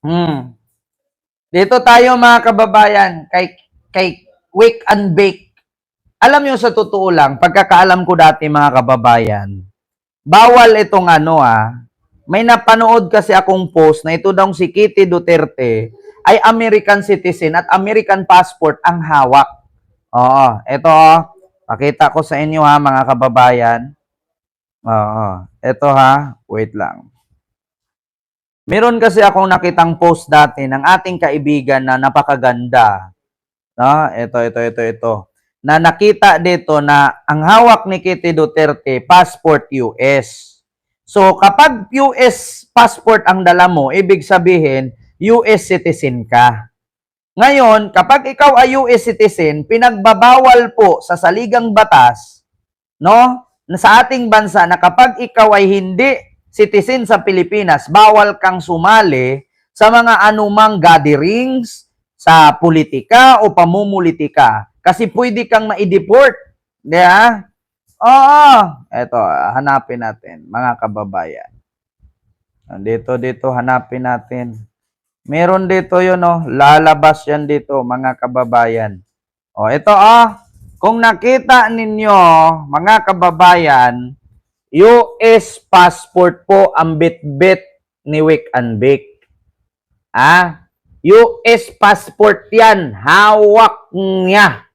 Hmm. Dito tayo mga kababayan, kay Wake and Bake. Alam nyo sa totoo lang, pagkakaalam ko dati mga kababayan, bawal itong may napanood kasi akong post na ito daw si Kitty Duterte ay American citizen at American passport ang hawak. Oo, ito pakita ko sa inyo mga kababayan. Oo, ito wait lang. Meron kasi akong nakitang post dati ng ating kaibigan na napakaganda. Ito. Na nakita dito na ang hawak ni Kitty Duterte, passport US. So, kapag US passport ang dala mo, ibig sabihin, US citizen ka. Ngayon, kapag ikaw ay US citizen, pinagbabawal po sa saligang batas, no, na sa ating bansa na kapag ikaw ay hindi citizen sa Pilipinas, bawal kang sumali sa mga anumang gatherings, sa politika o pamumulitika. Kasi pwede kang ma-deport. Di ba? Oo. Ito, hanapin natin, mga kababayan. Dito, hanapin natin. Meron dito yun, lalabas yan dito, mga kababayan. Ito, kung nakita ninyo, mga kababayan, US passport po ang bit-bit ni Wake and Bake. US passport yan. Hawak niya.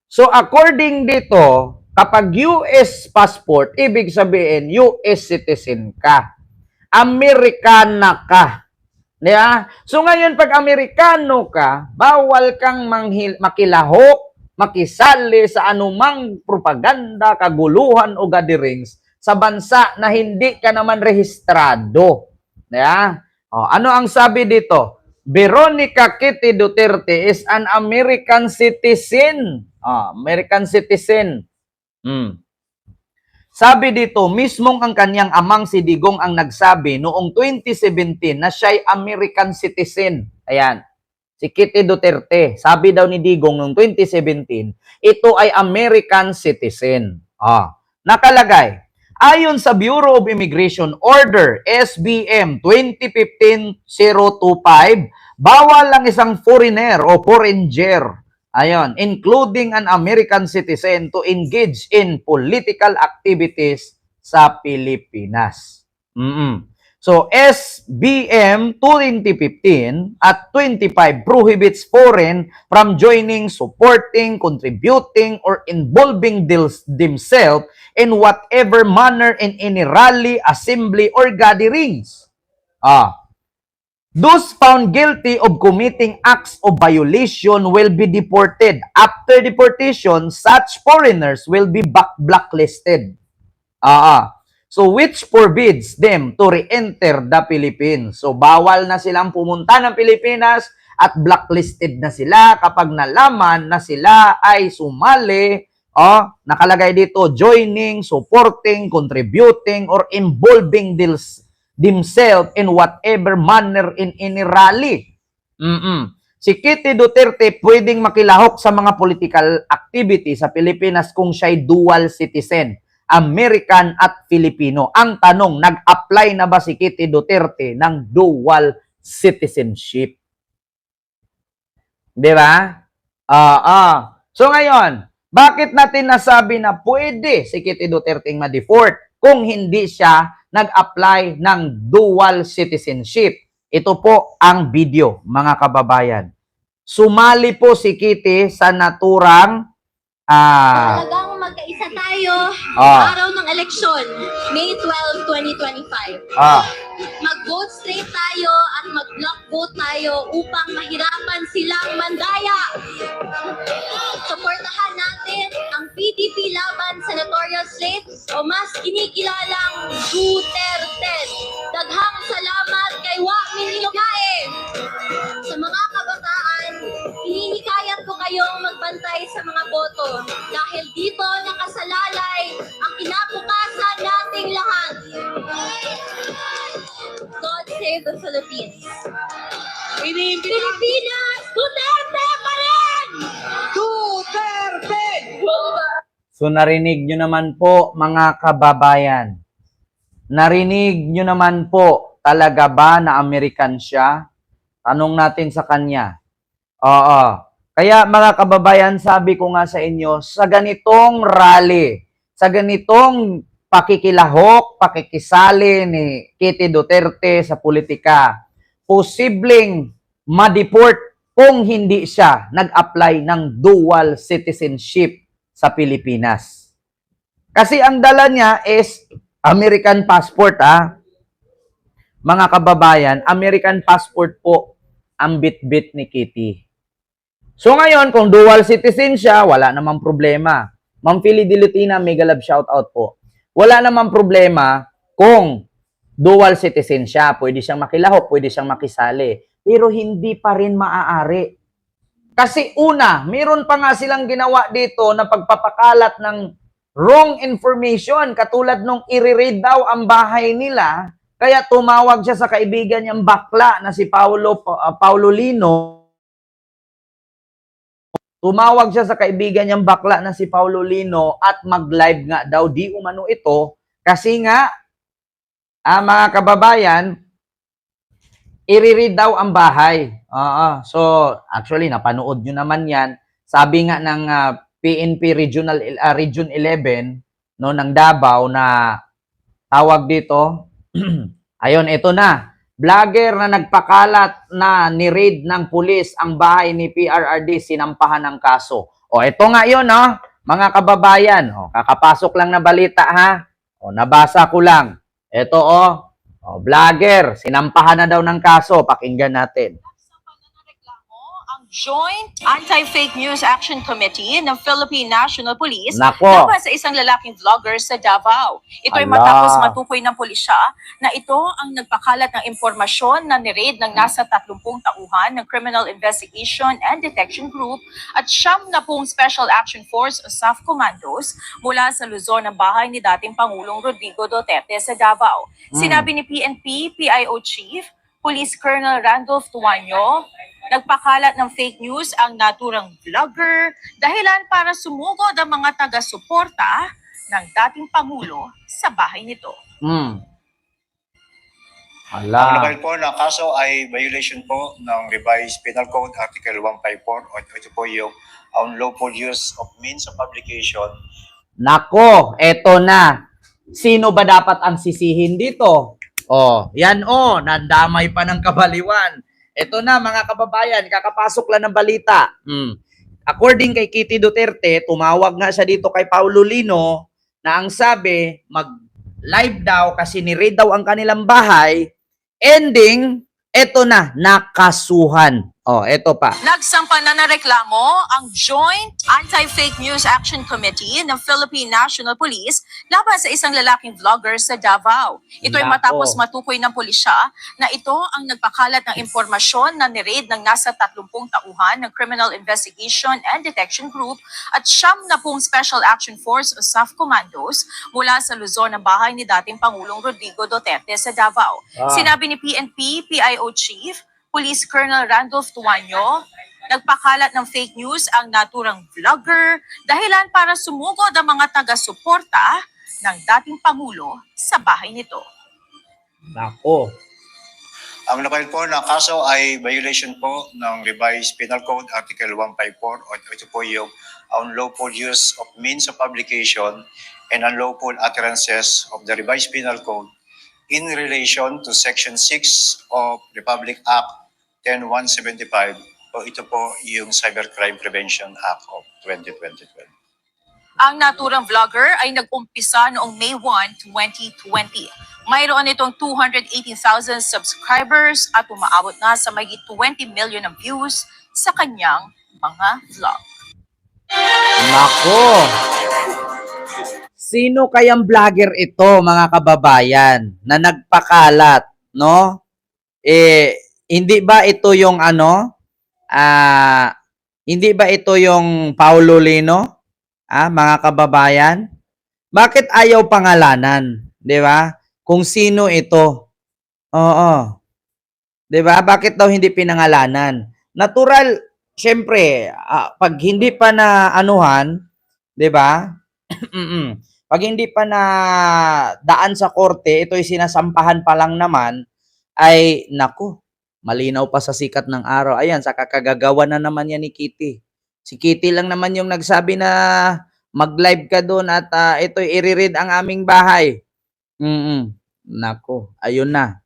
So according dito, kapag US passport, ibig sabihin, US citizen ka. Amerikana ka. Diba? So ngayon, pag Amerikano ka, bawal kang makilahok, makisali sa anumang propaganda, kaguluhan o gatherings sa bansa na hindi ka naman rehistrado. Diba? Ano ang sabi dito? Veronica Kitty Duterte is an American citizen. American citizen. Sabi dito, mismong ang kanyang amang si Digong ang nagsabi noong 2017 na siya'y American citizen. Ayan. Si Kitty Duterte. Sabi daw ni Digong noong 2017, ito ay American citizen. Nakalagay, ayon sa Bureau of Immigration Order SBM 2015-025, bawal lang isang foreigner o foreigner, including an American citizen, to engage in political activities sa Pilipinas. So, SBM 2015 at 25 prohibits foreign from joining, supporting, contributing, or involving themselves in whatever manner in any rally, assembly, or gatherings. Those found guilty of committing acts of violation will be deported. After deportation, such foreigners will be blacklisted. So, which forbids them to re-enter the Philippines. So, bawal na silang pumunta ng Pilipinas at blacklisted na sila kapag nalaman na sila ay sumali, nakalagay dito, joining, supporting, contributing, or involving themselves in whatever manner in any rally. Si Kitty Duterte pwedeng makilahok sa mga political activity sa Pilipinas kung siya'y dual citizen, American at Filipino. Ang tanong, nag-apply na ba si Kitty Duterte ng dual citizenship? Di ba? So ngayon, bakit natin nasabi na pwede si Kitty Duterte ma-deport kung hindi siya nag-apply ng dual citizenship? Ito po ang video, mga kababayan. Sumali po si Kitty sa naturang talagang magkaisa tayo araw ng eleksyon, May 12, 2025. Mag-vote straight tayo at mag-block vote tayo upang mahirapan silang mandaya. Supportahan natin ang PDP laban sa notorious slate o mas kinikilalang Duterte. Daghang salamat kay Wamin Ilogae. Sa mga kabataan, hinikayat ko kayong magbantay sa mga boto dahil dito nakasalalay ang kinabukasan nating lahat. God save the Philippines. Pilipinas, Duterte pa rin! Duterte! So narinig nyo naman po, mga kababayan. Narinig nyo naman po talaga ba na American siya? Tanong natin sa kanya. Oo. Kaya mga kababayan, sabi ko nga sa inyo, sa ganitong rally, sa ganitong pakikilahok, pakikisali ni Kitty Duterte sa politika, posibleng ma-deport kung hindi siya nag-apply ng dual citizenship sa Pilipinas. Kasi ang dala niya is American passport, mga kababayan, American passport po ang bit-bit ni Kitty. So ngayon, kung dual citizen siya, wala namang problema. Ma'am Philly Dilutina, mega love shoutout po. Wala namang problema kung dual citizen siya. Pwede siyang makilahok, pwede siyang makisali. Pero hindi pa rin maaari. Kasi una, meron pa nga silang ginawa dito na pagpapakalat ng wrong information. Katulad nung i-read daw ang bahay nila, kaya tumawag siya sa kaibigan niyang bakla na si Paulo Lino. Tumawag siya sa kaibigan niyang bakla na si Paulo Lino at mag-live nga daw di umano ito kasi nga mga kababayan, i-read daw ang bahay. So, actually, napanood nyo naman yan. Sabi nga ng PNP Region 11 no, ng Davao na tawag dito, ayun, ito na. Vlogger na nagpakalat na ni-raid ng pulis ang bahay ni PRRD, sinampahan ng kaso. O, ito nga yun, no? Mga kababayan. O, kakapasok lang na balita, ha? O, nabasa ko lang. Ito, vlogger, sinampahan na daw ng kaso. Pakinggan natin. Joint Anti-Fake News Action Committee ng Philippine National Police Nako. laban sa isang lalaking vlogger sa Davao. Ito ay Ala. matapos matukoy ng pulisya na ito ang nagpakalat ng impormasyon na ni-raid ng nasa 30 tauhan ng Criminal Investigation and Detection Group at 70 Special Action Force o SAF Commandos mula sa Luzon ng bahay ni dating Pangulong Rodrigo Duterte sa Davao. Sinabi ni PNP PIO Chief Police Colonel Randolph Tuanyo, nagpakalat ng fake news ang naturang vlogger dahilan para sumugod ang mga taga-suporta ng dating Pangulo sa bahay nito. Ang Ala. nakal po na kaso ay violation po ng Revised Penal Code Article 154 o ito po yung unlawful use of means of publication. Nako, eto na. Sino ba dapat ang sisihin dito? Yan nandamay pa ng kabaliwan. Ito na mga kababayan, kakapasok lang ng balita. According kay Kitty Duterte, tumawag nga siya dito kay Paulo Lino na ang sabi, mag-live daw kasi ni-raid daw ang kanilang bahay. Ending, eto na, nakasuhan. Eto pa. Nagsampa na ng reklamo ang Joint Anti-Fake News Action Committee ng Philippine National Police laban sa isang lalaking vlogger sa Davao. Ito ay Nako. matapos matukoy ng pulisya na ito ang nagpakalat ng impormasyon na ni-raid ng nasa 30 tauhan ng Criminal Investigation and Detection Group at 70 Special Action Force o SAF Commandos mula sa Luzon ng bahay ni dating Pangulong Rodrigo Duterte sa Davao. Sinabi ni PNP PIO Chief Police Colonel Randolph Tuanyo, nagpakalat ng fake news ang naturang vlogger dahilan para sumugod ang mga taga-suporta ng dating Pangulo sa bahay nito. Nako. Ang nakal po na kaso ay violation po ng Revised Penal Code Article 154 o ito po yung unlawful use of means of publication and unlawful utterances of the Revised Penal Code in relation to Section 6 of Republic Act 10175 o ito po yung Cybercrime Prevention Act of 2020. Ang naturang vlogger ay nag-umpisa noong May 1, 2020. Mayroon itong 218,000 subscribers at umaabot na sa may 20 million ng views sa kanyang mga vlog. Nako. Sino kayang vlogger ito, mga kababayan, na nagpakalat, no? Hindi ba ito yung hindi ba ito yung Paulo Lino? Mga kababayan? Bakit ayaw pangalanan? 'Di ba? Kung sino ito. Oo. 'Di ba? Bakit daw hindi pinangalanan? Natural, syempre, pag hindi pa na anuhan, 'di ba? Pag hindi pa na daan sa korte, ito'y sinasampahan pa lang naman. ay naku, malinaw pa sa sikat ng araw. Ayan, sa kakagagawa na naman yan ni Kitty. Si Kitty lang naman yung nagsabi na mag-live ka doon at ito i-read ang aming bahay. Nako, ayun na.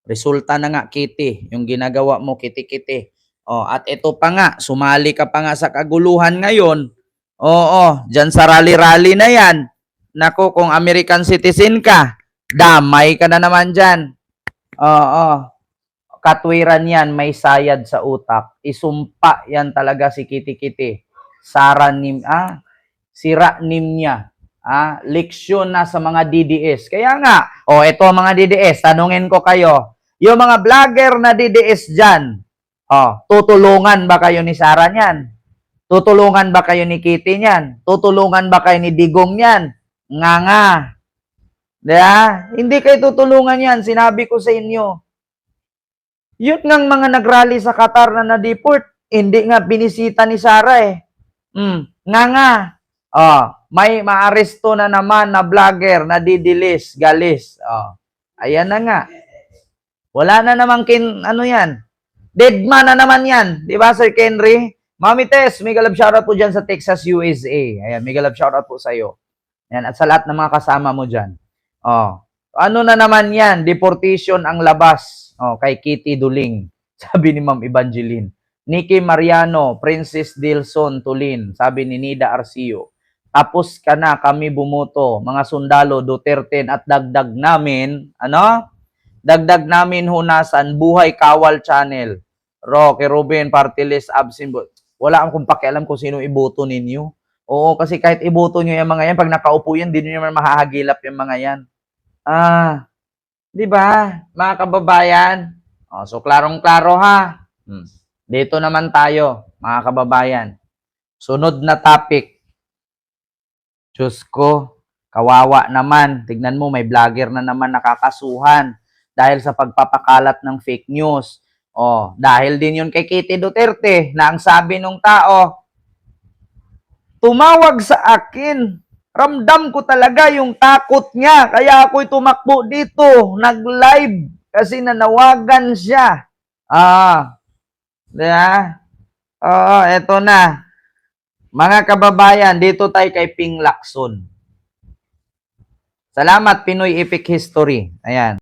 Resulta na nga, Kitty, yung ginagawa mo, Kitty. Oh, at ito pa nga, sumali ka pa nga sa kaguluhan ngayon. Oo, dyan sa rally-rally na yan. Nako, kung American citizen ka, damay ka na naman dyan. Oo, katwiran yan, may sayad sa utak. Isumpa yan talaga si Kitty. Sira niya. Leksyon na sa mga DDS. Kaya nga, ito mga DDS, tanungin ko kayo, yung mga vlogger na DDS dyan, tutulungan ba kayo ni Sara niyan? Tutulungan ba kayo ni Kitty niyan? Tutulungan ba kayo ni Digong niyan? Nga. Diba? Hindi kayo tutulungan yan, sinabi ko sa inyo. Yun ngang mga nagrally sa Qatar na na-deport, hindi nga binisita ni Sara eh. Nga. May maaresto na naman na vlogger na didilis, galis. Ayan na nga. Wala na namang yan. Deadman na naman yan. Di ba, Sir Kenry? Mami Tess, mega love shoutout po dyan sa Texas, USA. Ayan, mega love shoutout po sa'yo. Ayan, at sa lahat ng mga kasama mo dyan. Ano na naman yan? Deportation ang labas. Kay Kitty Duling. Sabi ni Ma'am Evangeline. Nikki Mariano, Princess Dilson Tulin. Sabi ni Nida Arcio. Tapos ka na, kami bumuto, mga sundalo, Duterte, at dagdag namin, Dagdag namin hunasan, Buhay Kawal Channel. Roque Ruben, Partilis, Absimbo. Wala akong pakialam kung sino iboto ninyo. Oo, kasi kahit iboto nyo yung mga yan, pag nakaupo yan, di nyo naman mahahagilap yung mga yan. Di ba, mga kababayan? So, klarong-klaro ha. Dito naman tayo, mga kababayan. Sunod na topic. Diyos ko, kawawa naman. Tignan mo, may vlogger na naman nakakasuhan dahil sa pagpapakalat ng fake news. Dahil din yun kay Kitty Duterte na ang sabi ng tao, tumawag sa akin. Ramdam ko talaga yung takot niya. Kaya ako'y tumakbo dito, nag-live kasi nanawagan siya. Diba? Eto na. Mga kababayan, dito tayo kay Ping Lacson. Salamat, Pinoy Epic History. Ayan.